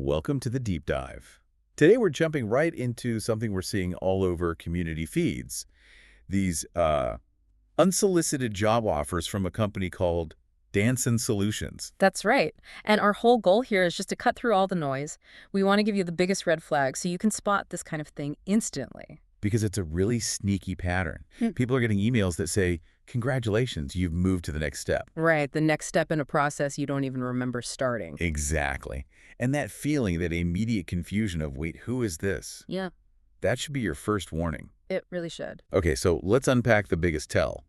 Welcome to the deep dive. Today we're jumping right into something we're seeing all over community feeds. These unsolicited job offers from a company called Danson Solutions. That's right. And our whole goal here is just to cut through all the noise. We want to give you the biggest red flags so you can spot this kind of thing instantly. Because it's a really sneaky pattern. People are getting emails that say, congratulations, you've moved to the next step. Right, the next step in a process you don't even remember starting. Exactly. And that feeling, that immediate confusion of, wait, who is this? Yeah, That should be your first warning. it really should. Okay, so let's unpack the biggest tell.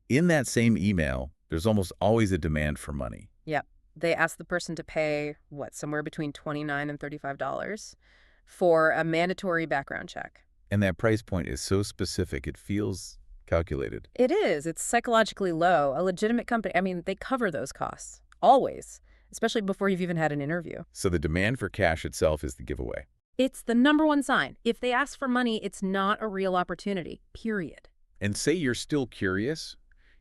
In that same email, there's almost always a demand for money. Yep. They ask the person to pay, somewhere between $29 and $35 for a mandatory background check. And that price point is so specific, it feels calculated. It is. It's psychologically low. A legitimate company, they cover those costs. Always. Especially before you've even had an interview. So the demand for cash itself is the giveaway. It's the number one sign. If they ask for money, it's not a real opportunity, period. And say you're still curious,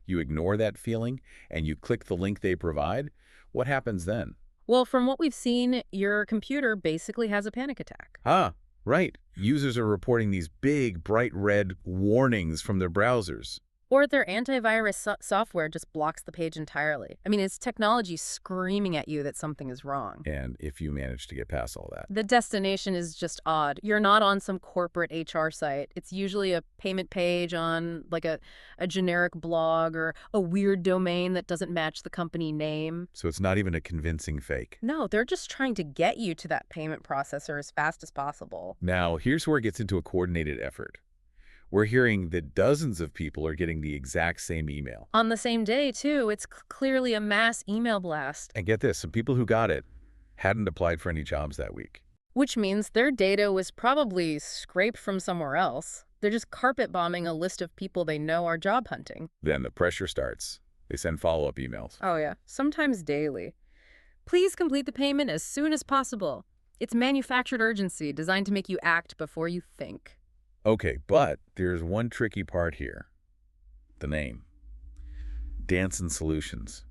you ignore that feeling, and you click the link they provide, what happens then? Well, from what we've seen, your computer basically has a panic attack. Ah, right. Users are reporting these big, bright red warnings from their browsers. Or their antivirus software just blocks the page entirely. It's technology screaming at you that something is wrong. And if you manage to get past all that. The destination is just odd. You're not on some corporate HR site. It's usually a payment page on like a generic blog or a weird domain that doesn't match the company name. So it's not even a convincing fake. No, they're just trying to get you to that payment processor as fast as possible. Now, here's where it gets into a coordinated effort. We're hearing that dozens of people are getting the exact same email. On the same day, too, it's clearly a mass email blast. And get this, some people who got it hadn't applied for any jobs that week. Which means their data was probably scraped from somewhere else. They're just carpet bombing a list of people they know are job hunting. Then the pressure starts. They send follow-up emails. Oh, yeah. Sometimes daily. Please complete the payment as soon as possible. It's manufactured urgency designed to make you act before you think. Okay, but there's one tricky part here. The name. Danson Solutions.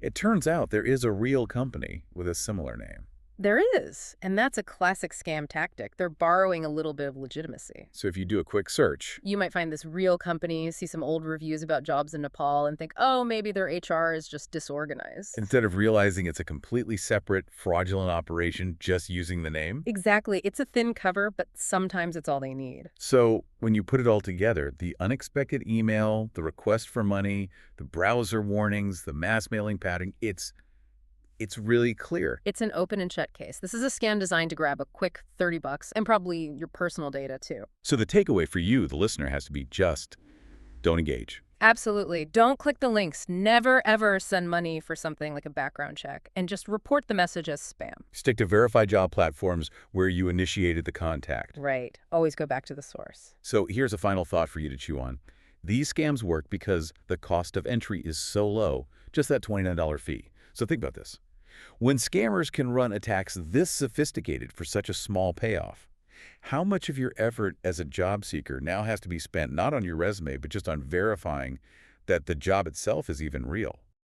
It turns out there is a real company with a similar name. There is, and that's a classic scam tactic. They're borrowing a little bit of legitimacy. So if you do a quick search, You might find this real company, see some old reviews about jobs in Nepal, and think, oh, maybe their HR is just disorganized. instead of realizing it's a completely separate, fraudulent operation just using the name. Exactly. It's a thin cover, but sometimes it's all they need. So when you put it all together, the unexpected email, the request for money, the browser warnings, the mass mailing pattern, it's really clear. It's an open and shut case. This is a scam designed to grab a quick $30 and probably your personal data, too. So the takeaway for you, the listener, has to be just don't engage. Absolutely. Don't click the links. Never, ever send money for something like a background check. And just report the message as spam. Stick to verified job platforms where you initiated the contact. Right. Always go back to the source. So here's a final thought for you to chew on. These scams work because the cost of entry is so low, just that $29 fee. So think about this. When scammers can run attacks this sophisticated for such a small payoff, how much of your effort as a job seeker now has to be spent not on your resume, but just on verifying that the job itself is even real?